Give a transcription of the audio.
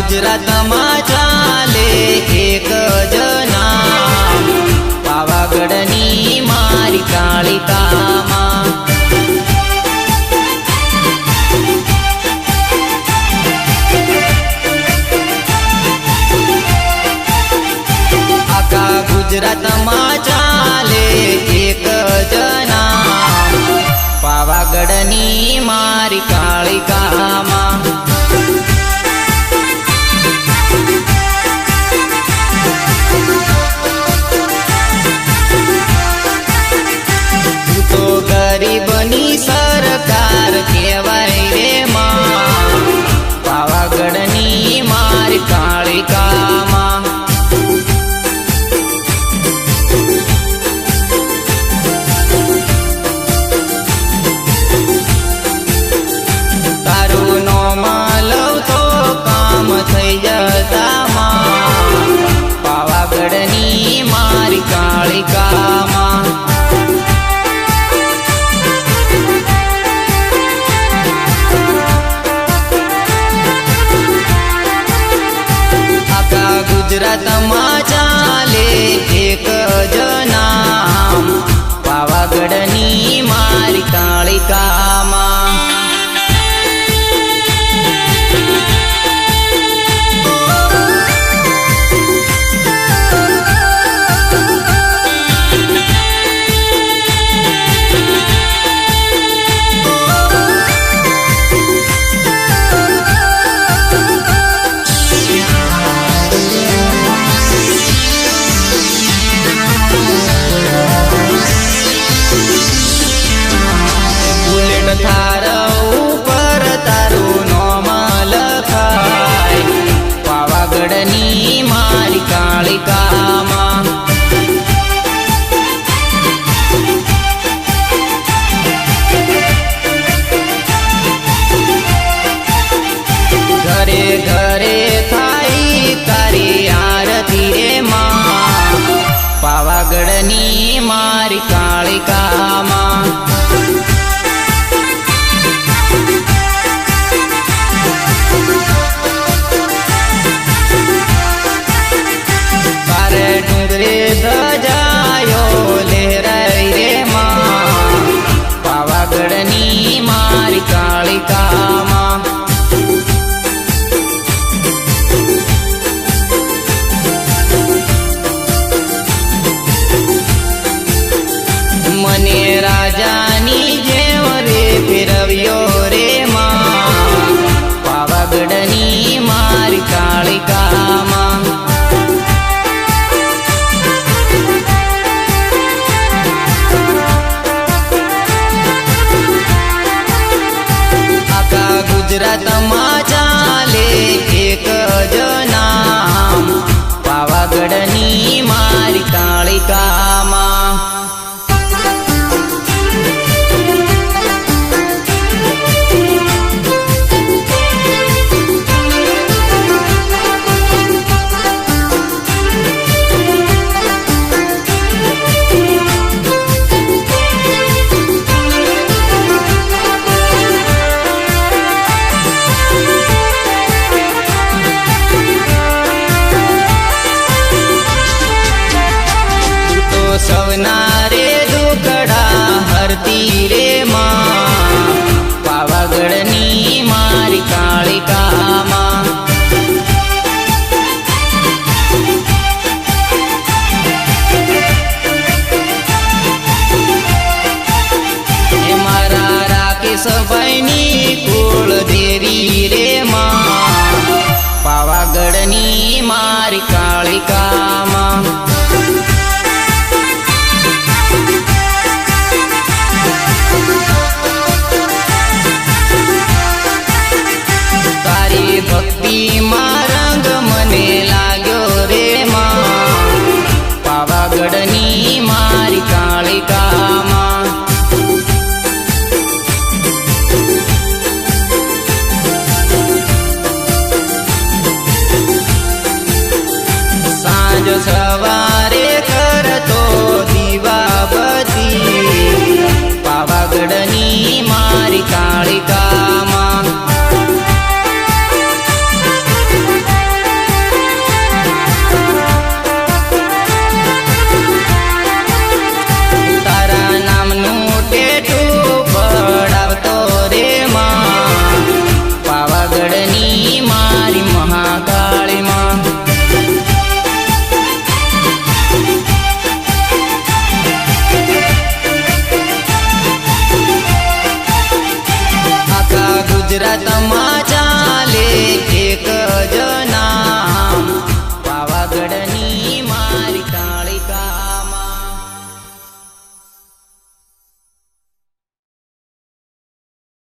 ગુજરાતમાં ચાલે એક જ નામ, પાવાગઢની મારી કાળિકામાં. આખા ગુજરાતમાં ચાલે એક જ નામ, પાવાગઢની મારી કાળિકામાં. ગરીબની સરકાર કહેવાય રે માં, પાવાગઢની મારી કાળિકામાં. તારું નામ લઉં તો કામ થઈ જતા માં, પાવાગઢની મારી કાળિકામાં. ગુજરાતમાં ચાલે એક જ નામ, પાવાગઢની મારી કાળિકામાં. થાર ઉપર તારું નામ લખાય, પાવાગઢની મારી કાળિકામાં. ઘરે ઘરે થાય તારી આરતી રે માં, પાવાગઢની મારી કાળિકામાં. ધજાયો લહેરાઈ રે માં, પાવાગઢની મારી કાળિકામાં. મને રાજાની જેમ રે ફેરવ્યો રે માં, પાવાગઢની મારી કાળિકામાં. ગુજરાતમાં ચાલે એક જ નામ, પાવાગઢની મારી કાળિકામાં. સૌના રે દુખડા હરતી રે માં, પાવાગઢની મારી કાળિકામાં. મારા રાકેશભાઈની કુળ દેવી રે માં, પાવાગઢની મારી કાળિકામાં. ભક્તિ